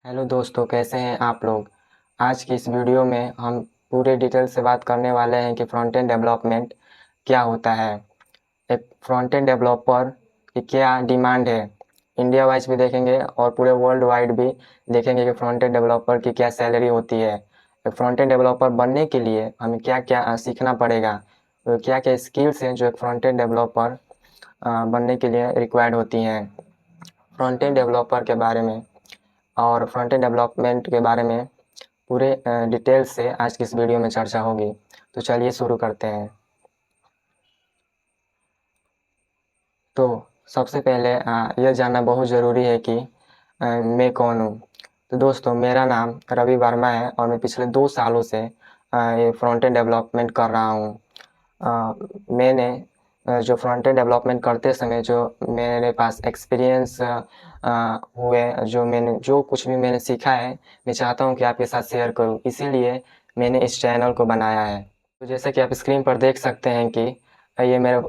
Hello दोस्तों, कैसे हैं आप लोग। आज की इस वीडियो में हम पूरे डिटेल से बात करने वाले हैं कि फ्रंट एंड डेवलपमेंट क्या होता है। एक फ्रंट एंड डेवलपर की क्या डिमांड है, इंडिया वाइज भी देखेंगे और पूरे वर्ल्ड वाइड भी देखेंगे कि फ्रंट एंड डेवलपर की क्या सैलरी होती है। एक फ्रंट एंड डेवलपर बनने के लिए हमें क्या क्या सीखना पड़ेगा, क्या क्या स्किल्स हैं जो एक फ्रंट एंड डेवलपर बनने के लिए रिक्वायर्ड होती हैं। फ्रंट एंड डेवलपर के बारे में और फ्रंट एंड डेवलपमेंट के बारे में पूरे डिटेल से आज की इस वीडियो में चर्चा होगी। तो चलिए शुरू करते हैं। तो सबसे पहले यह जानना बहुत ज़रूरी है कि मैं कौन हूँ। तो दोस्तों, मेरा नाम रवि वर्मा है और मैं पिछले 2 सालों से ये फ्रंट एंड डेवलपमेंट कर रहा हूँ। मैंने जो फ्रंट एंड डेवलपमेंट करते समय जो मेरे पास एक्सपीरियंस हुए, जो कुछ भी मैंने सीखा है, मैं चाहता हूँ कि आपके साथ शेयर करूँ, इसीलिए मैंने इस चैनल को बनाया है। तो जैसे कि आप स्क्रीन पर देख सकते हैं कि ये मेरा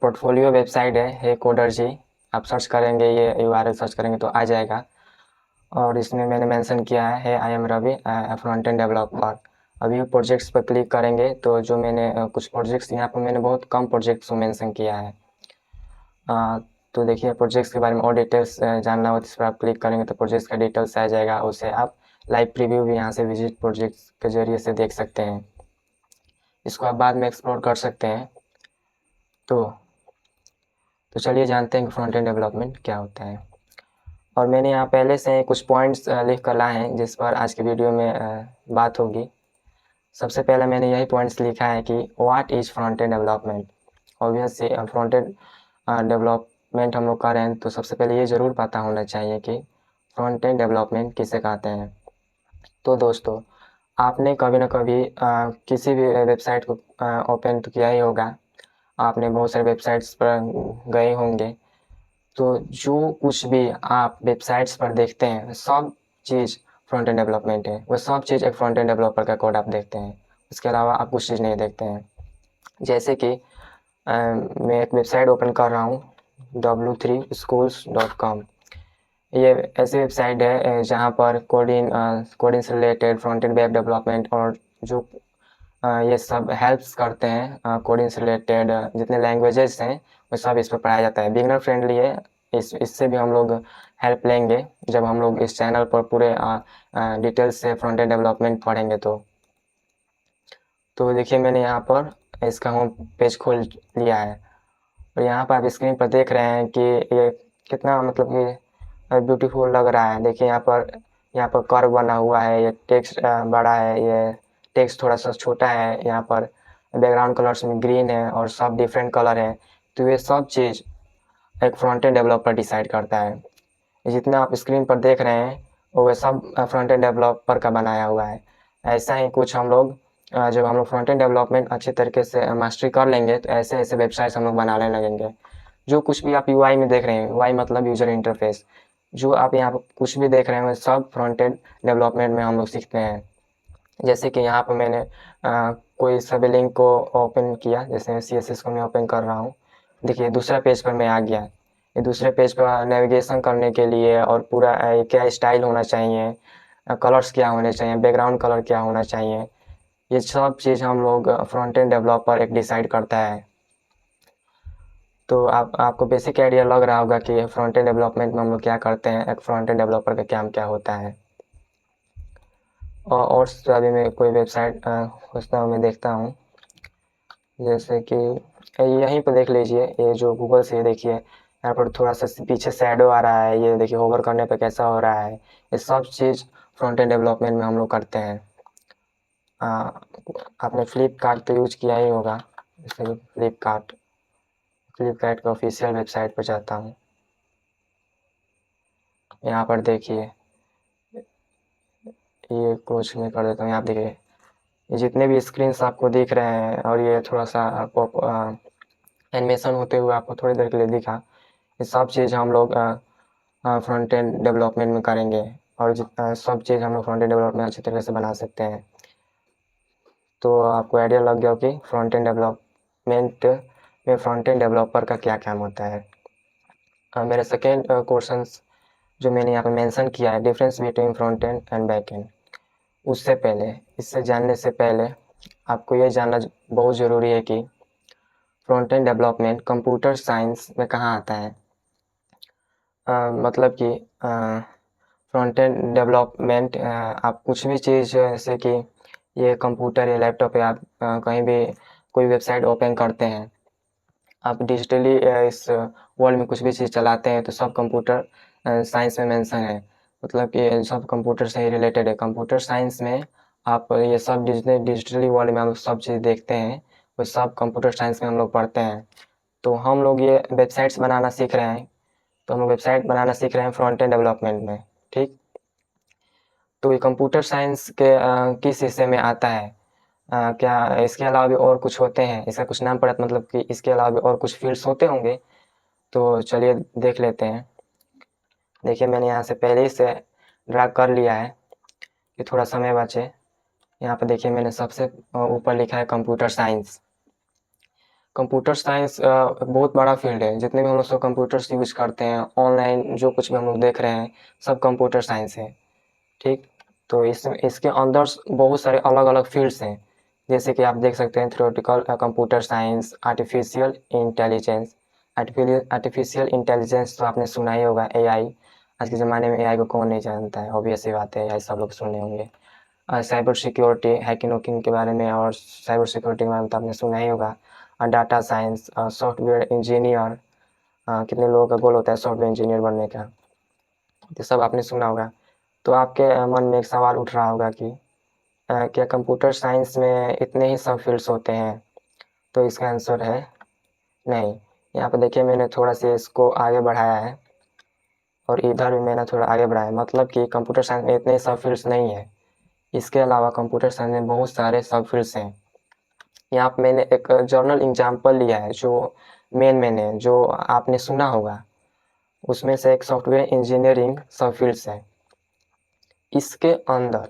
पोर्टफोलियो वेबसाइट है कोडर जी। आप सर्च करेंगे, ये यूआरएल सर्च करेंगे तो आ जाएगा। और इसमें मैंने मेंशन किया है I am Ravi front end developer. अभी प्रोजेक्ट्स पर क्लिक करेंगे तो जो मैंने कुछ प्रोजेक्ट्स यहाँ पर मैंने बहुत कम प्रोजेक्ट्स को मेंशन किया है। तो देखिए, प्रोजेक्ट्स के बारे में और डिटेल्स जानना हो तो इस पर आप क्लिक करेंगे तो प्रोजेक्ट्स का डिटेल्स आ जाएगा। उसे आप लाइव प्रीव्यू भी यहाँ से विजिट प्रोजेक्ट्स के जरिए से देख सकते हैं। इसको आप बाद में एक्सप्लोर कर सकते हैं। तो चलिए जानते हैं कि फ्रंट एंड डेवलपमेंट क्या होता है। और मैंने यहाँ पहले से कुछ पॉइंट्स लिख कर लाए हैं जिस पर आज की वीडियो में बात होगी। सबसे पहले मैंने यही पॉइंट्स लिखा है कि what is front end development. Obviously front end development हम लोग कर रहे हैं तो सबसे पहले ये ज़रूर पता होना चाहिए कि फ्रंट एंड डेवलपमेंट किसे कहते हैं। तो दोस्तों, आपने कभी ना कभी किसी भी वेबसाइट को ओपन तो किया ही होगा। आपने बहुत सारे वेबसाइट्स पर गए होंगे। तो जो कुछ भी आप वेबसाइट्स पर देखते हैं सब चीज़ फ्रंट एंड डेवलपमेंट है। वो सब चीज़ एक फ्रंट एंड डेवलपर का कोड आप देखते हैं, उसके अलावा आप कुछ चीज़ नहीं देखते हैं। जैसे कि मैं एक वेबसाइट ओपन कर रहा हूँ w3schools.com। ये ऐसी वेबसाइट है जहाँ पर कोडिंग से related front end web development और जो ये सब हेल्प्स करते हैं कोडिंग से रिलेटेड जितने लैंग्वेजेस हैं वो सब इस पर पढ़ाया जाता है। बिगनर फ्रेंडली है। इससे भी हम लोग हेल्प लेंगे जब हम लोग इस चैनल पर पूरे डिटेल्स से फ्रंट एंड डेवलपमेंट पढ़ेंगे। तो देखिए, मैंने यहाँ पर इसका होम पेज खोल लिया है और यहाँ पर आप स्क्रीन पर देख रहे हैं कि ये कितना मतलब कि ब्यूटीफुल लग रहा है। देखिए यहाँ पर कर्व बना हुआ है, ये टेक्स्ट बड़ा है, ये टेक्स्ट थोड़ा सा छोटा है। यहाँ पर बैकग्राउंड कलर्स में ग्रीन है और सब डिफरेंट कलर है। तो ये सब चीज़ एक फ्रंट एंड डेवलपर डिसाइड करता है। जितना आप स्क्रीन पर देख रहे हैं वो सब फ्रंट एंड डेवलपर का बनाया हुआ है। ऐसा ही कुछ हम लोग जब हम लोग फ्रंट एंड डेवलपमेंट अच्छे तरीके से मास्टरी कर लेंगे तो ऐसे ऐसे वेबसाइट्स हम लोग बनाने लगेंगे। जो कुछ भी आप यूआई में देख रहे हैं, यूआई मतलब यूजर इंटरफेस, जो आप यहाँ पर कुछ भी देख रहे हैं वो सब फ्रंट एंड डेवलपमेंट में हम लोग सीखते हैं। जैसे कि यहाँ पर मैंने कोई सा भी लिंक को ओपन किया, जैसे CSS को मैं ओपन कर रहा हूँ। देखिए दूसरा पेज पर मैं आ गया। ये दूसरे पेज पर नेविगेशन करने के लिए और पूरा क्या स्टाइल होना चाहिए, कलर्स क्या होने चाहिए, बैकग्राउंड कलर क्या होना चाहिए, ये सब चीज़ हम लोग फ्रंट एंड डेवलपर एक डिसाइड करता है। तो आपको बेसिक आइडिया लग रहा होगा कि फ्रंट एंड डेवलपमेंट में हम लोग क्या करते हैं, एक फ्रंट एंड डेवलपर का काम क्या होता है। और अभी मैं कोई वेबसाइट खोजता हूँ, मैं देखता हूँ। जैसे कि यहीं पर देख लीजिए, ये जो गूगल से देखिए यहाँ पर थोड़ा सा पीछे शैडो आ रहा है, ये देखिए होवर करने पे कैसा हो रहा है। ये सब चीज़ फ्रंट एंड डेवलपमेंट में हम लोग करते हैं। आपने फ्लिपकार्ट तो यूज किया ही होगा। जैसे कि फ्लिपकार्ट का ऑफिशियल वेबसाइट पर जाता हूँ। यहाँ पर देखिए, ये क्लोज में कर देता हूँ। यहाँ देखिए ये जितने भी स्क्रीन्स आपको दिख रहे हैं और ये थोड़ा सा एनिमेशन होते हुए आपको थोड़ी देर के लिए दिखा, ये सब चीज़ हम लोग फ्रंट एंड डेवलपमेंट में करेंगे और सब चीज़ हम लोग फ्रंट एंड डेवलपमेंट अच्छी तरह से बना सकते हैं। तो आपको आइडिया लग गया कि फ्रंट एंड डेवलपमेंट में फ्रंट एंड डेवलपर का क्या काम होता है। मेरा सेकेंड क्वेश्चन जो मैंने यहाँ पे मेंशन किया है, difference between front end and back and, उससे पहले, इससे जानने से पहले आपको ये जानना बहुत ज़रूरी है कि front end development computer science में कहाँ आता है। मतलब कि फ्रंट एंड डेवलपमेंट आप कुछ भी चीज़, जैसे कि ये कंप्यूटर या लैपटॉप पे आप कहीं भी कोई वेबसाइट ओपन करते हैं, आप डिजिटली इस वर्ल्ड में कुछ भी चीज़ चलाते हैं तो सब कंप्यूटर साइंस में मेंशन है, मतलब कि सब कंप्यूटर से ही रिलेटेड है। कंप्यूटर साइंस में आप ये सब डिजिटली वर्ल्ड में आप सब चीज़ देखते हैं, वो सब कंप्यूटर साइंस में हम लोग पढ़ते हैं। तो हम लोग ये वेबसाइट्स बनाना सीख रहे हैं, तो हम लोग वेबसाइट बनाना सीख रहे हैं फ्रंट एंड डेवलपमेंट में, ठीक। तो ये कंप्यूटर साइंस के किस हिस्से में आता है? क्या इसके अलावा भी और कुछ होते हैं? इसका कुछ नाम पड़ा, मतलब कि इसके अलावा भी और कुछ फील्ड्स होते होंगे, तो चलिए देख लेते हैं। देखिए मैंने यहाँ से पहले ही से ड्रैग कर लिया है कि थोड़ा समय बचे। यहाँ पे देखिए मैंने सबसे ऊपर लिखा है कंप्यूटर साइंस। कंप्यूटर साइंस बहुत बड़ा फील्ड है, जितने भी हम लोग सब कंप्यूटर्स यूज करते हैं, ऑनलाइन जो कुछ भी हम लोग देख रहे हैं, सब कंप्यूटर साइंस है, ठीक। तो इसके अंदर बहुत सारे अलग अलग फील्ड्स हैं, जैसे कि आप देख सकते हैं theoretical computer science, artificial intelligence. Artificial intelligence तो आपने सुना ही होगा, एआई। आज के ज़माने में एआई को कौन नहीं जानता है, ऑब्वियस सी बात है, एआई सब लोग सुने होंगे। साइबर सिक्योरिटी, हैकिंग वैकिंग के बारे में और साइबर सिक्योरिटी के बारे में तो आपने सुना ही होगा। डाटा साइंस, सॉफ्टवेयर इंजीनियर, कितने लोगों का गोल होता है सॉफ्टवेयर इंजीनियर बनने का, तो सब आपने सुना होगा। तो आपके मन में एक सवाल उठ रहा होगा कि क्या कंप्यूटर साइंस में इतने ही सब फील्ड्स होते हैं? तो इसका आंसर है नहीं। यहाँ पर देखिए मैंने थोड़ा सा इसको आगे बढ़ाया है और इधर भी मैंने थोड़ा आगे बढ़ाया है, मतलब कि कंप्यूटर साइंस में इतने सब फील्ड्स नहीं है। इसके अलावा कंप्यूटर साइंस में बहुत सारे सब फील्ड्स हैं। यहाँ पे मैंने एक जर्नल एग्जाम्पल लिया है जो मेन है, जो आपने सुना होगा, उसमें से एक सॉफ्टवेयर इंजीनियरिंग सब फील्ड्स है। इसके अंदर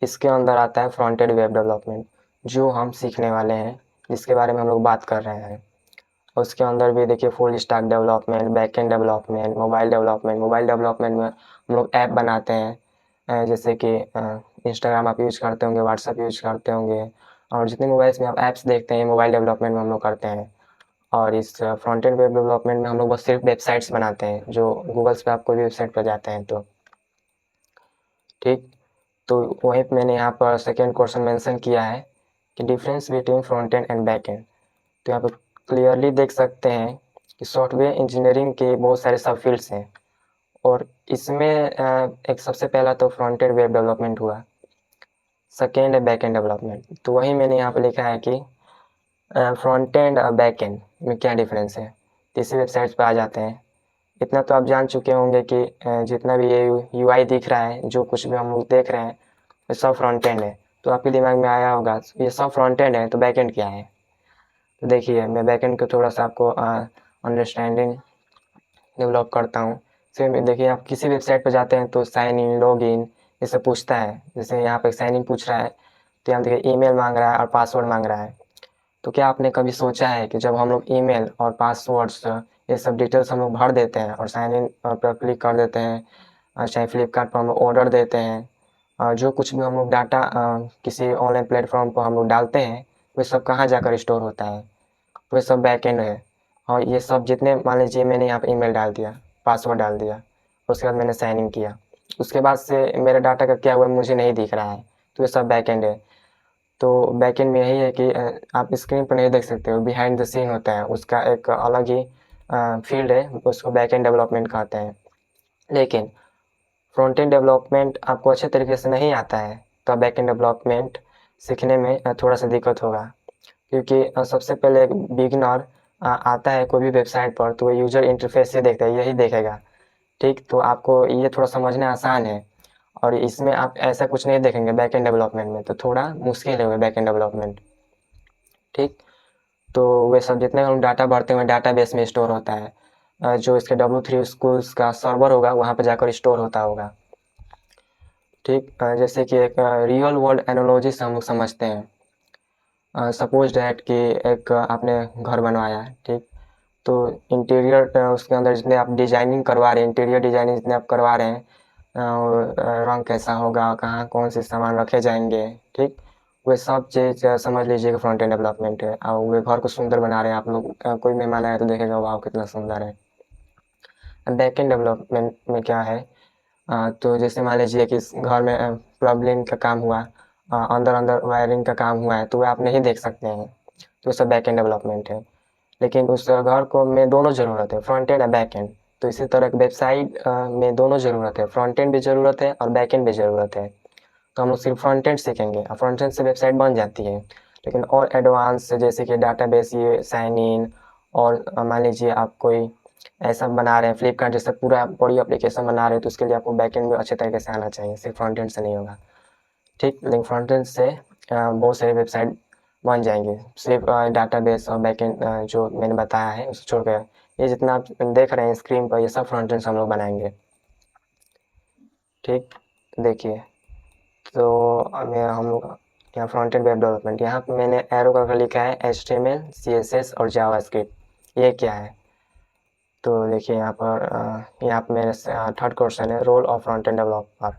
इसके अंदर आता है फ्रंट एंड वेब डेवलपमेंट, जो हम सीखने वाले हैं, जिसके बारे में हम लोग बात कर रहे हैं। उसके अंदर भी देखिए full stack development, back and development, mobile development. Mobile development में हम लोग ऐप बनाते हैं, जैसे कि इंस्टाग्राम आप यूज करते होंगे, व्हाट्सएप यूज करते होंगे, और जितने मोबाइल्स में आप ऐप्स देखते हैं मोबाइल डेवलपमेंट में हम लोग करते हैं। और इस फ्रंट एंड वेब डेवलपमेंट में हम लोग बस सिर्फ वेबसाइट्स बनाते हैं, जो गूगल्स पे आप कोई भी वेबसाइट पर जाते हैं तो, ठीक। तो वहीं पे मैंने यहाँ पर सेकेंड क्वेश्चन मेंशन किया है कि difference between front end and back and. तो यहाँ पर क्लियरली देख सकते हैं कि सॉफ्टवेयर इंजीनियरिंग के बहुत सारे सब फील्ड्स हैं, और इसमें एक सबसे पहला तो फ्रंट एंड वेब डेवलपमेंट हुआ, सेकेंड है बैक एंड डेवलपमेंट। तो वही मैंने यहाँ पर लिखा है कि फ्रंट एंड बैक एंड में क्या डिफरेंस है। तो इसी वेबसाइट पर आ जाते हैं। इतना तो आप जान चुके होंगे कि जितना भी ये यूआई दिख रहा है, जो कुछ भी हम लोग देख रहे हैं, ये सब फ्रंट एंड है। तो आपके दिमाग में आया होगा ये सब फ्रंट एंड है तो बैक एंड क्या है। तो देखिए मैं बैक एंड को थोड़ा सा आपको अंडरस्टैंडिंग डेवलप करता हूँ। फिर देखिए आप किसी वेबसाइट पर जाते हैं तो साइन इन, लॉग इन, ये सब पूछता है। जैसे यहाँ पे साइन इन पूछ रहा है, तो यहाँ देखिए ईमेल मांग रहा है और पासवर्ड मांग रहा है। तो क्या आपने कभी सोचा है कि जब हम लोग ईमेल और पासवर्ड्स ये सब डिटेल्स हम लोग भर देते हैं और साइन इन पर क्लिक कर देते हैं, चाहे फ्लिपकार्ट पर हम लोग ऑर्डर देते हैं, जो कुछ भी हम लोग डाटा किसी ऑनलाइन प्लेटफॉर्म पर हम लोग डालते हैं, वो सब कहाँ जाकर स्टोर होता है? वो सब बैक एंड है। और ये सब जितने, मान लीजिए मैंने यहाँ पे ईमेल डाल दिया, पासवर्ड डाल दिया, उसके बाद मैंने साइन इन किया, उसके बाद से मेरे डाटा का क्या हुआ मुझे नहीं दिख रहा है, तो ये सब बैक एंड है। तो बैकएंड में यही है कि आप स्क्रीन पर नहीं देख सकते हो, बिहाइंड द सीन होता है, उसका एक अलग ही फील्ड है, उसको बैकएंड डेवलपमेंट कहते हैं। लेकिन फ्रंट एंड डेवलपमेंट आपको अच्छे तरीके से नहीं आता है तो बैकएंड डेवलपमेंट सीखने में थोड़ा सा दिक्कत होगा, क्योंकि सबसे पहले एक बिगिनर आता है कोई भी वेबसाइट पर तो वो यूजर इंटरफेस से देखता है, यही देखेगा, ठीक। तो आपको ये थोड़ा समझना आसान है, और इसमें आप ऐसा कुछ नहीं देखेंगे बैक एंड डेवलपमेंट में, तो थोड़ा मुश्किल है बैक एंड डेवलपमेंट, ठीक। तो वे सब जितने हम डाटा भरते हुए डाटा बेस में स्टोर होता है, जो इसके W3 स्कूल्स का सर्वर होगा वहाँ पर जाकर स्टोर होता होगा, ठीक। जैसे कि एक रियल वर्ल्ड एनालॉजी से हम लोग समझते हैं। सपोज डैट कि एक आपने घर बनवाया है, ठीक। तो इंटीरियर उसके अंदर जितने आप डिजाइनिंग करवा रहे हैं, इंटीरियर डिजाइनिंग जितने आप करवा रहे हैं, रंग कैसा होगा, कहाँ कौन से सामान रखे जाएंगे, ठीक, वे सब चीज़ समझ लीजिए कि फ्रंट एंड डेवलपमेंट है। और वे घर को सुंदर बना रहे हैं, आप लोग कोई मेहमान आए तो देखेगा वाह कितना सुंदर है। बैक एंड डेवलपमेंट में क्या है, तो जैसे मान लीजिए कि इस घर में प्लम्बिंग का काम हुआ, अंदर अंदर वायरिंग का काम हुआ है, तो वह आप नहीं देख सकते हैं, तो सब बैक एंड डेवलपमेंट है। लेकिन उस घर को में दोनों ज़रूरत है, फ्रंट एंड और बैक एंड। तो इसी तरह एक वेबसाइट में दोनों ज़रूरत है, फ्रंट एंड भी ज़रूरत है और बैक एंड भी ज़रूरत है। तो हम लोग सिर्फ फ्रंट एंड सीखेंगे और फ्रंट एंड से वेबसाइट बन जाती है। लेकिन और एडवांस जैसे कि डाटाबेस, ये साइन इन, और मान लीजिए आप कोई ऐसा बना रहे हैं फ्लिपकार्ट जैसे पूरा बड़ी एप्लीकेशन बना रहे हैं, तो उसके लिए आपको बैक एंड में अच्छे तरीके से आना चाहिए, सिर्फ फ्रंट एंड से नहीं होगा, ठीक। लेकिन फ्रंट एंड से बहुत सारी वेबसाइट बन जाएंगी, सिर्फ डाटाबेस और बैक एंड जो मैंने बताया है उसे छोड़ कर। ये जितना आप देख रहे हैं स्क्रीन पर, ये सब फ्रंट एंड से हम लोग बनाएंगे, ठीक। देखिए, तो हम लोग यहाँ फ्रंट एंड वेब डेवलपमेंट, यहाँ पे मैंने एरो करके लिखा है HTML, CSS और जावास्क्रिप्ट। ये क्या है, तो देखिए यहाँ पर मेरे थर्ड क्वेश्चन है, role of front end developer.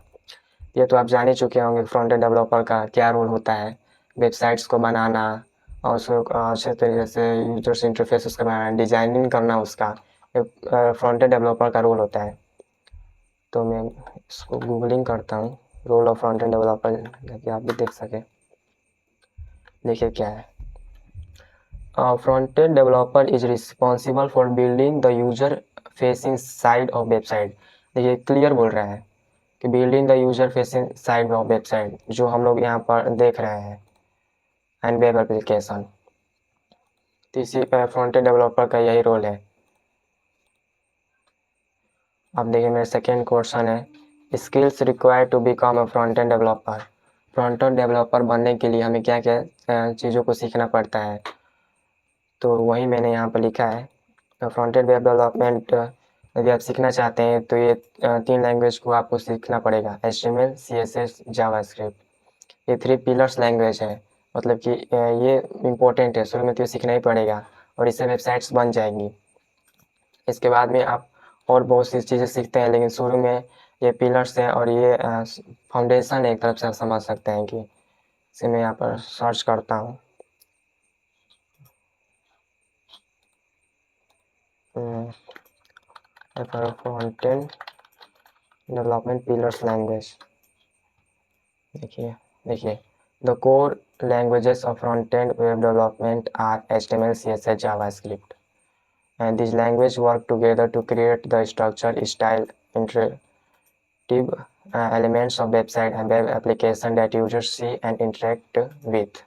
ये तो आप जान ही चुके होंगे फ्रंट एंड डेवलपर का क्या रोल होता है, वेबसाइट्स को बनाना और उसको अच्छे तरीके से यूजर्स इंटरफेस उसका बनाना, डिजाइनिंग करना, उसका फ्रंट एंड डेवलपर का रोल होता है। तो मैं इसको गूगलिंग करता हूँ, role of front end developer, ताकि आप भी देख सकें। देखिए क्या है, front end developer is responsible for building the user facing side of website. देखिए क्लियर बोल रहा है कि building the user facing side of website, जो हम लोग यहाँ पर देख रहे हैं, एंड वेब एप्लीकेशन। तो इसी फ्रंट एंड डेवलपर का यही रोल है। अब देखिए मेरा सेकेंड क्वेश्चन है, skills required to become a front end developer. Front end developer बनने के लिए हमें क्या क्या चीज़ों को सीखना पड़ता है, तो वही मैंने यहाँ पर लिखा है। तो फ्रंट एंड वेब डेवलपमेंट यदि आप सीखना चाहते हैं तो ये 3 लैंग्वेज को आपको सीखना पड़ेगा, HTML, CSS, जावास्क्रिप्ट। ये 3 पिलर्स लैंग्वेज है, मतलब कि ये इम्पोर्टेंट है, शुरू में तो ये सीखना ही पड़ेगा और इससे वेबसाइट्स बन जाएंगी। इसके बाद में आप और बहुत सी चीज़ें सीखते हैं, लेकिन शुरू में ये पिलर्स हैं और ये फाउंडेशन है, एक तरफ से आप समझ सकते हैं कि इसे मैं यहाँ पर सर्च करता हूँ। Front end development pillars language, देखिए देखिए, the core languages of front end web development are HTML, CSS, JavaScript, and these languages work together to create the structure, style, interactive elements of website and web application that users see and interact with।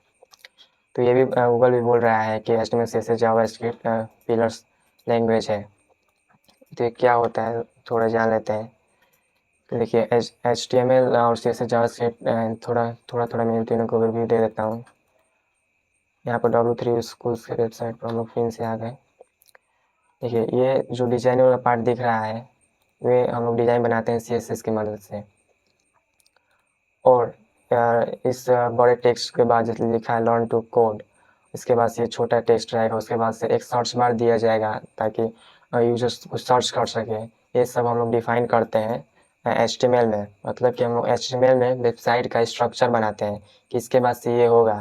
तो ये भी Google भी बोल रहा है कि HTML, CSS, JavaScript pillars language है। तो ये क्या होता है थोड़ा जान लेते हैं। तो देखिए HTML और CSS, JavaScript थोड़ा मैं इन तीनों को ओवरव्यू दे देता हूँ। यहाँ पर W3 स्कूल्स के वेबसाइट पर हम लोग फिर से आ गए। देखिए ये जो डिजाइन वाला पार्ट दिख रहा है, वे हम लोग डिज़ाइन बनाते हैं CSS की मदद से। और इस बड़े टेक्स्ट के बाद जैसे लिखा है लर्न टू कोड, इसके बाद से ये छोटा टेक्स्ट रहेगा, उसके बाद से एक सर्च बार दिया जाएगा ताकि यूजर्स कुछ सर्च कर सके। ये सब हम लोग डिफाइन करते हैं HTML में, मतलब कि हम लोग HTML में वेबसाइट का स्ट्रक्चर बनाते हैं कि इसके बाद से ये होगा,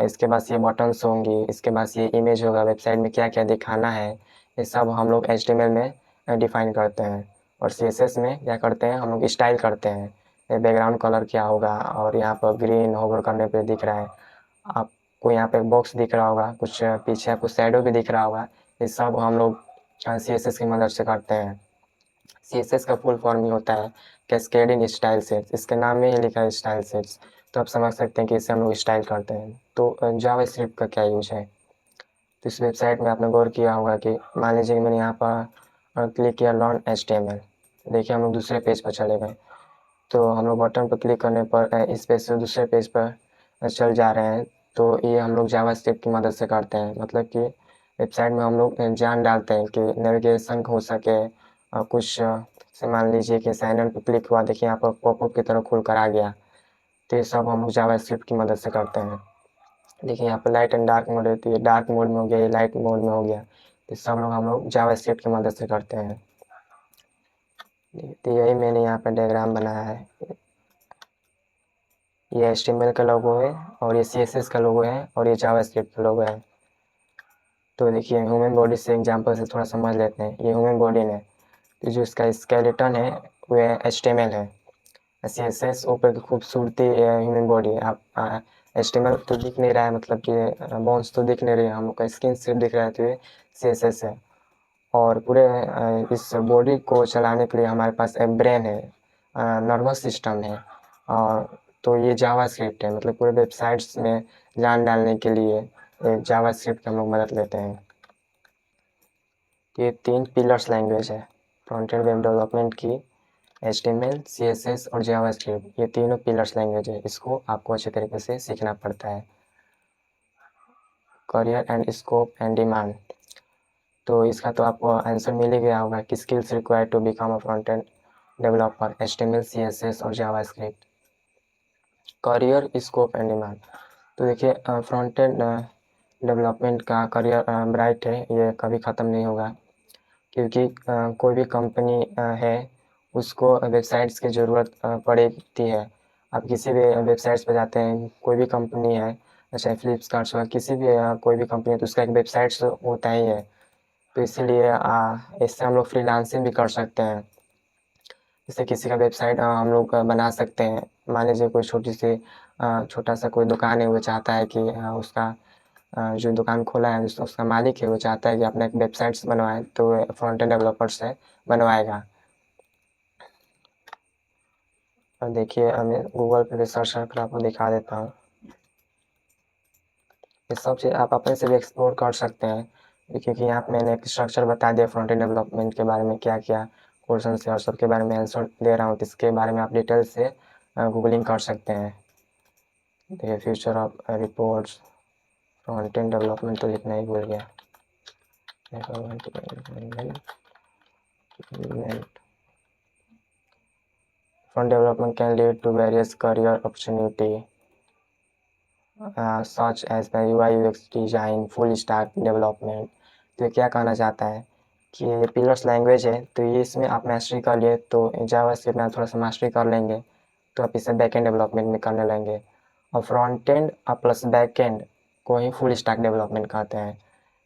इसके बाद से ये बटन्स होंगी, इसके बाद से ये इमेज होगा, वेबसाइट में क्या क्या दिखाना है, ये सब हम लोग HTML में डिफाइन करते हैं। और CSS में क्या करते हैं, हम लोग स्टाइल करते हैं, बैकग्राउंड कलर क्या होगा, और यहाँ पर ग्रीन होवर करने पे दिख रहा है, आपको यहाँ पे बॉक्स दिख रहा होगा, कुछ पीछे आपको शैडो भी दिख रहा होगा, ये सब हम लोग CSS की मदद से करते हैं। CSS का फुल फॉर्म ही होता है कैस्केडिंग स्टाइल सेट्स, इसके नाम में ही लिखा है स्टाइल सेट्स, तो आप समझ सकते हैं कि इसे हम लोग स्टाइल करते हैं। तो जावास्क्रिप्ट का क्या यूज है, तो इस वेबसाइट में आपने गौर किया होगा कि मान लीजिए कि मैंने यहाँ पर क्लिक किया लर्न HTML, देखिए हम लोग दूसरे पेज पर चले गए। तो हम लोग बटन पर क्लिक करने पर इस पेज से दूसरे पेज पर चल जा रहे हैं। तो ये हम लोग जावास्क्रिप्ट की मदद से करते हैं, मतलब कि वेबसाइट में हम लोग जान डालते हैं कि नेविगेशन हो सके, और कुछ से मान लीजिए कि साइन इन पर क्लिक हुआ, देखिए यहाँ पर पॉपअप की तरह खुल कर आ गया। तो ये सब हम लोग जावास्क्रिप्ट की मदद से करते हैं। देखिए यहाँ पर लाइट एंड डार्क मोड है, तो ये डार्क मोड में हो गया, ये लाइट मोड में हो गया। तो सब लोग हम लोग जावास्क्रिप्ट की मदद से करते हैं। तो यही मैंने यहाँ पर डायग्राम बनाया है। ये HTML का लोगो है और ये CSS का लोगो है और ये जावास्क्रिप्ट का लोगो है। तो देखिए ह्यूमन बॉडी से एग्जांपल से थोड़ा समझ लेते हैं। ये ह्यूमन बॉडी है, तो जो इसका स्केलेटन है वो HTML है। CSS ऊपर की खूबसूरती ह्यूमन बॉडी है। आप HTML तो दिख नहीं रहा है, मतलब कि बोन्स तो दिख नहीं रही है, हम लोग का स्किन सिर्फ दिख रहा है, तो ये CSS है। और पूरे इस बॉडी को चलाने के लिए हमारे पास एक ब्रेन है, नर्वस सिस्टम है। और तो ये जावास्क्रिप्ट है, मतलब पूरे वेबसाइट्स में जान डालने के लिए जावास्क्रिप्ट की हम लोग मदद लेते हैं। ये 3 पिलर्स लैंग्वेज है फ्रंट एंड वेब डेवलपमेंट की, HTML, CSS और जावास्क्रिप्ट। ये तीनों पिलर्स लैंग्वेज है, इसको आपको अच्छे तरीके से सीखना पड़ता है। Career and scope and demand, तो इसका तो आपको आंसर मिल ही गया होगा कि skills required to become a front end developer, HTML, CSS और JavaScript. Career scope and demand, तो देखिए फ्रंट एंड डेवलपमेंट का करियर ब्राइट है, ये कभी ख़त्म नहीं होगा, क्योंकि कोई भी कंपनी है उसको वेबसाइट्स की ज़रूरत पड़ती है। आप किसी भी वेबसाइट्स पर जाते हैं, कोई भी कंपनी है, चाहे फ्लिपकार्ट हो, किसी भी कोई भी कंपनी है, तो उसका एक वेबसाइट्स होता ही है। तो इसीलिए इससे हम लोग फ्रीलांसिंग भी कर सकते हैं। जैसे किसी का वेबसाइट हम लोग बना सकते हैं। मान लीजिए कोई छोटा सा कोई दुकान है, वो चाहता है कि उसका जो दुकान खोला है उसका मालिक है, वो चाहता है कि अपना एक वेबसाइट्स बनवाए, तो फ्रंट एंड डेवलपर से बनवाएगा। और देखिए मैं गूगल पे भी सर्च कर आपको दिखा देता हूँ। ये सब चीज़ आप अपने से भी एक्सप्लोर कर सकते हैं, क्योंकि यहाँ पे मैंने एक स्ट्रक्चर बता दिया फ्रंट एंड डेवलपमेंट के बारे में, क्या क्या क्वेश्चन है और सबके बारे में आंसर दे रहा हूँ, तो इसके बारे में आप डिटेल से गूगलिंग कर सकते हैं। देखिए future of reports, front end development तो लिखना ही भूल गया। Front development can lead to various career opportunity, such as the UI UX design, full stack development। तो ये क्या कहना चाहता है कि ये पिलर्स लैंग्वेज है, तो ये इसमें आप मास्टरी कर लिए, तो जावास्क्रिप्ट में आप थोड़ा सा मास्टरी कर लेंगे, तो आप इसे बैक एंड डेवलपमेंट में करने लेंगे। और front end plus back and को ही फुल स्टैक डेवलपमेंट कहते हैं।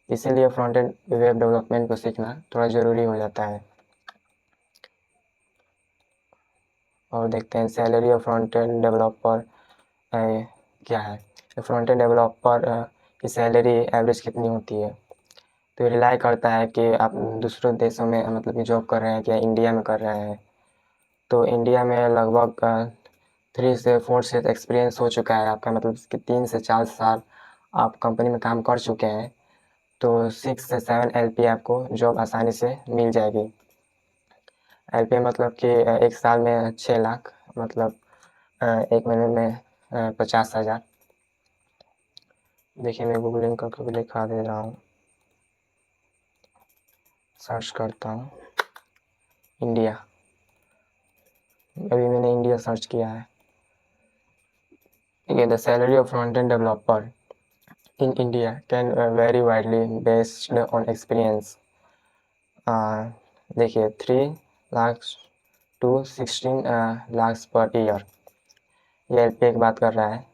इसीलिए फ्रंट एंड वेब डेवलपमेंट को सीखना थोड़ा ज़रूरी हो जाता है। और देखते हैं salary of front end developer क्या है। फ्रंट एंड डेवलपर की सैलरी एवरेज कितनी होती है, तो ये रिलाई करता है कि आप दूसरे देशों में मतलब कि जॉब कर रहे हैं क्या इंडिया में कर रहे हैं। तो इंडिया में लगभग 3 से 4 से एक्सपीरियंस हो चुका है आपका, मतलब कि 3 से 4 साल आप कंपनी में काम कर चुके हैं, तो 6 से 7 LPA आपको जॉब आसानी से मिल जाएगी। LPA मतलब कि एक साल में 6 लाख, मतलब एक महीने में 50,000। देखिए मैं गूगलिंग करके भी दिखा दे रहा हूँ। सर्च करता हूँ इंडिया, अभी मैंने इंडिया सर्च किया है। ठीक है, the salary of front end developer in India can vary widely based on experience। देखिए 3 lakh to 16 lakh per year, ये LPA की बात कर रहा है।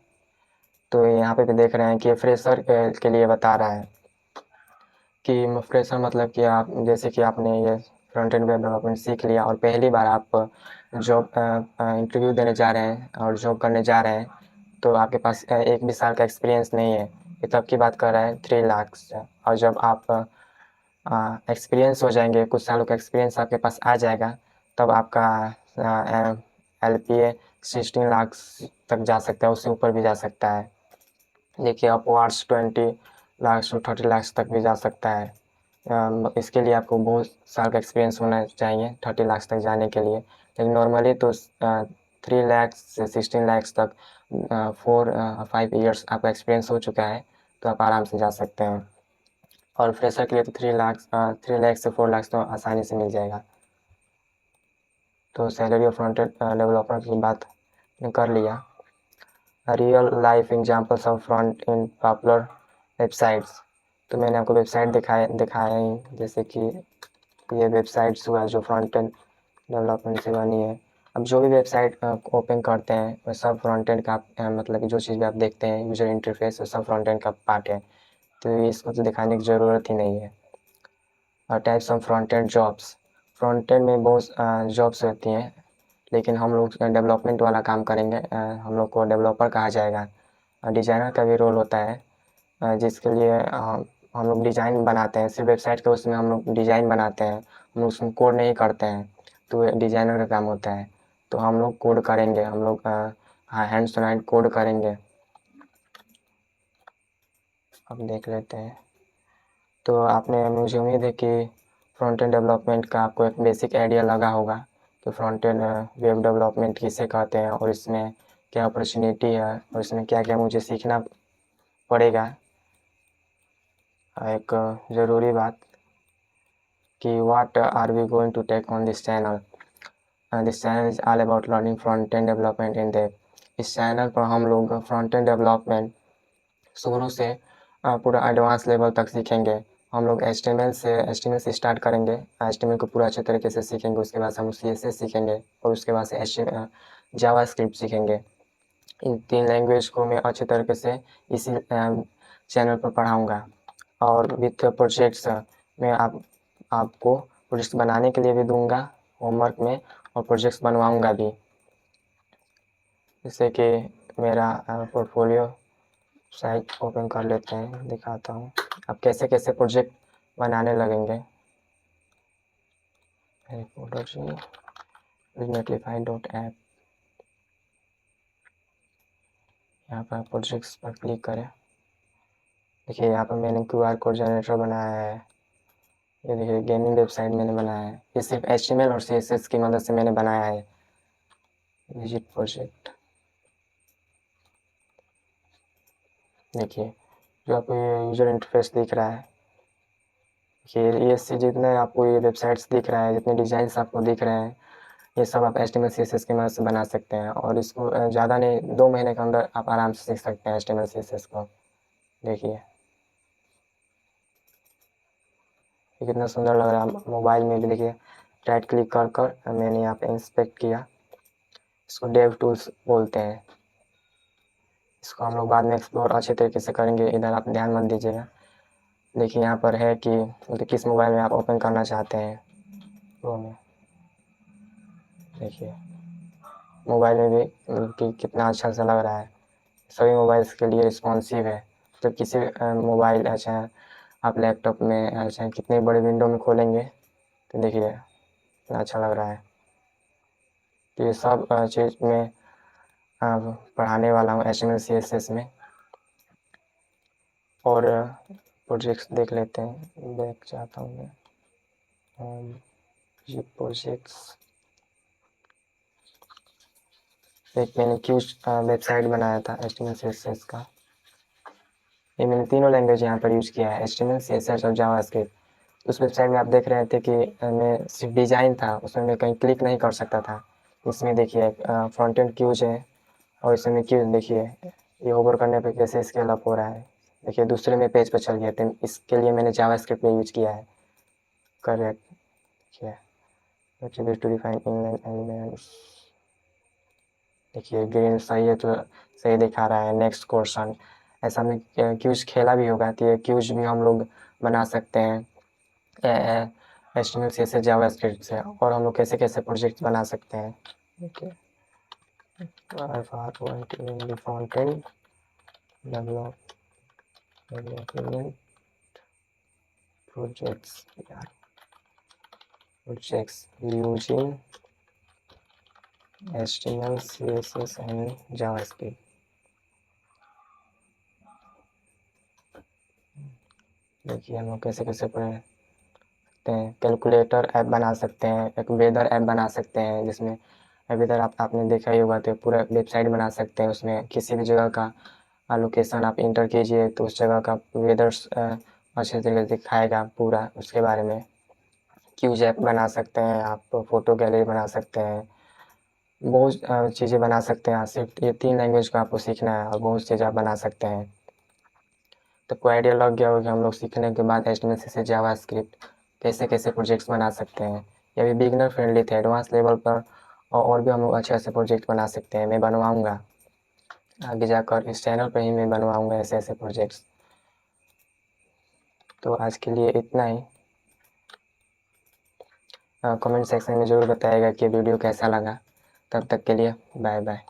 तो यहाँ पे भी देख रहे हैं कि फ्रेशर के लिए बता रहा है कि फ्रेशर मतलब कि आप जैसे कि आपने ये फ्रंट एंड वेब डेवलपमेंट सीख लिया और पहली बार आप जॉब इंटरव्यू देने जा रहे हैं और जॉब करने जा रहे हैं, तो आपके पास 1 भी साल का एक्सपीरियंस नहीं है, ये तब की बात कर रहा है 3 लाख से। और जब आप एक्सपीरियंस हो जाएंगे, कुछ सालों का एक्सपीरियंस आपके पास आ जाएगा, तब आपका LPA 16 लाख तक जा सकता है, उससे ऊपर भी जा सकता है। देखिए अपवार्ड्स 20 लाख से 30 लाख तक भी जा सकता है। इसके लिए आपको बहुत साल का एक्सपीरियंस होना चाहिए 30 लाख तक जाने के लिए, लेकिन नॉर्मली तो 3 लाख से 16 लाख तक 4-5 ईयर्स आपका एक्सपीरियंस हो चुका है, तो आप आराम से जा सकते हैं। और फ्रेशर के लिए तो 3 लाख से 4 लाख तो आसानी से मिल जाएगा। तो salary of front end developer की बात कर लिया। Real life examples of front and popular websites, तो मैंने आपको वेबसाइट दिखाया ही, जैसे कि ये वेबसाइट्स हुआ जो फ्रंट एंड डेवलपमेंट से बनी है। अब जो भी वेबसाइट ओपन करते हैं वह सब फ्रंट एंड का मतलब कि जो चीज़ भी आप देखते हैं यूज़र इंटरफेस वो सब फ्रंट एंड का पार्ट है, तो इसको तो दिखाने की ज़रूरत ही नहीं है। और types of front and jobs, front end में बहुत जॉब्स होती हैं, लेकिन हम लोग डेवलपमेंट वाला काम करेंगे, हम लोग को डेवलपर कहा जाएगा। डिज़ाइनर का भी रोल होता है, जिसके लिए हम लोग डिज़ाइन बनाते हैं, सिर्फ वेबसाइट के उसमें हम लोग डिज़ाइन बनाते हैं, हम लोग उसमें कोड नहीं करते हैं, तो डिज़ाइनर का काम होता है। तो हम लोग कोड करेंगे, हम लोग हैंड्स टू हैंड कोड करेंगे। अब देख लेते हैं। तो आपने, मुझे उम्मीद है कि फ्रंट एंड डेवलपमेंट का आपको एक बेसिक आइडिया लगा होगा कि फ्रंट एंड वेब डेवलपमेंट किसे कहते हैं और इसमें क्या अपॉर्चुनिटी है और इसमें क्या क्या मुझे सीखना पड़ेगा। एक ज़रूरी बात कि what are we going to take on this channel. This channel is all about learning front end development in depth. इस चैनल पर हम लोग फ्रंट एंड डेवलपमेंट शुरू से पूरा एडवांस लेवल तक सीखेंगे। हम लोग HTML से स्टार्ट करेंगे, HTML को पूरा अच्छे तरीके से सीखेंगे, उसके बाद हम CSS सीखेंगे और उसके बाद से जावा स्क्रिप्ट सीखेंगे। इन 3 लैंग्वेज को मैं अच्छे तरीके से इसी चैनल पर पढ़ाऊँगा। और विथ प्रोजेक्ट्स मैं आपको प्रोजेक्ट्स बनाने के लिए भी दूंगा होमवर्क में, और प्रोजेक्ट्स बनवाऊंगा भी, जैसे कि मेरा पोर्टफोलियो साइट ओपन कर लेते हैं, दिखाता हूँ अब कैसे कैसे प्रोजेक्ट बनाने लगेंगे। netlify.app, यहाँ पर प्रोजेक्ट्स पर क्लिक करें। देखिए यहाँ पर मैंने QR कोड जनरेटर बनाया है, ये देखिए गेमिंग वेबसाइट मैंने बनाया है, ये सिर्फ HTML और CSS की मदद से मैंने बनाया है। विजिट प्रोजेक्ट, देखिए जो आपको ये यूज़र इंटरफेस दिख रहा है, ये जितने आपको ये वेबसाइट्स दिख रहा है, जितने डिज़ाइंस आपको दिख रहे हैं, ये सब आप HTML CSS की मदद से बना सकते हैं। और इसको ज़्यादा नहीं 2 महीने के अंदर आप आराम से सीख सकते हैं HTML CSS को। देखिए ये कितना सुंदर लग रहा है मोबाइल में भी। देखिए राइट क्लिक कर कर मैंने यहाँ पे इंस्पेक्ट किया, इसको डेव टूल्स बोलते हैं। इसको हम लोग बाद में एक्सप्लोर अच्छे तरीके से करेंगे, इधर आप ध्यान मत दीजिएगा। देखिए यहाँ पर है कि तो किस मोबाइल में आप ओपन करना चाहते हैं प्रो में। देखिए मोबाइल में भी कि कितना अच्छा सा लग रहा है, सभी मोबाइल्स के लिए रिस्पॉन्सिव है। तो किसी मोबाइल अच्छा आप लैपटॉप में अच्छा कितने बड़े विंडो में खोलेंगे तो देखिए कितना अच्छा लग रहा है। तो ये सब चीज़ में पढ़ाने वाला हूँ HTML CSS में। और प्रोजेक्ट्स देख लेते हैं, देख चाहता हूँ मैं ये प्रोजेक्ट्स। एक मैंने क्यूज वेबसाइट बनाया था HTML CSS का, ये मैंने तीनों लैंग्वेज यहाँ पर यूज़ किया है, HTML CSS और जावास्क्रिप्ट। उस वेबसाइट में आप देख रहे थे कि मैं सिर्फ डिज़ाइन था, उसमें मैं कहीं क्लिक नहीं कर सकता था। इसमें देखिए फ्रंट एंड क्यूज है और इसमें क्यूज देखिए ये होवर करने पे कैसे स्केल अप हो रहा है। देखिए दूसरे में पेज पर चल गया, तो इसके लिए मैंने जावास्क्रिप्ट में यूज़ किया है। करेक्ट, देखिए टू डिफाइन इनलाइन एलिमेंट्स, देखिए ग्रीन सही है तो सही दिखा रहा है। नेक्स्ट क्वेश्चन, ऐसा में क्यूज खेला भी होगा, तो ये क्यूज भी हम लोग बना सकते हैं HTML CSS जावास्क्रिप्ट से। और हम लोग कैसे कैसे प्रोजेक्ट बना सकते हैं, okay front end development projects using HTML CSS and JavaScript। देखिए हम लोग कैसे कैसे पढ़ सकते हैं। कैलकुलेटर ऐप बना सकते हैं, एक वेदर ऐप बना सकते हैं, जिसमें वेदर आपने देखा ही होगा, तो पूरा वेबसाइट बना सकते हैं। उसमें किसी भी जगह का लोकेशन आप इंटर कीजिए तो उस जगह का वेदर्स अच्छे तरीके से दिखाएगा पूरा उसके बारे में। क्यूज ऐप बना सकते हैं आप, फोटो गैलरी बना सकते हैं, बहुत चीज़ें बना सकते हैं। सिर्फ ये 3 लैंग्वेज को आपको सीखना है और बहुत चीज़ें आप बना सकते हैं। तो कोई आइडिया लग गया होगा हम लोग सीखने के बाद HTML से जावास्क्रिप्ट कैसे कैसे प्रोजेक्ट्स बना सकते हैं। ये भी बिगिनर फ्रेंडली थे, एडवांस लेवल पर और भी हम लोग अच्छे अच्छे प्रोजेक्ट बना सकते हैं। मैं बनवाऊँगा आगे जाकर, इस चैनल पर ही मैं बनवाऊँगा ऐसे ऐसे प्रोजेक्ट्स। तो आज के लिए इतना ही। कमेंट सेक्शन में ज़रूर बताइएगा कि वीडियो कैसा लगा। तब तक के लिए बाय बाय।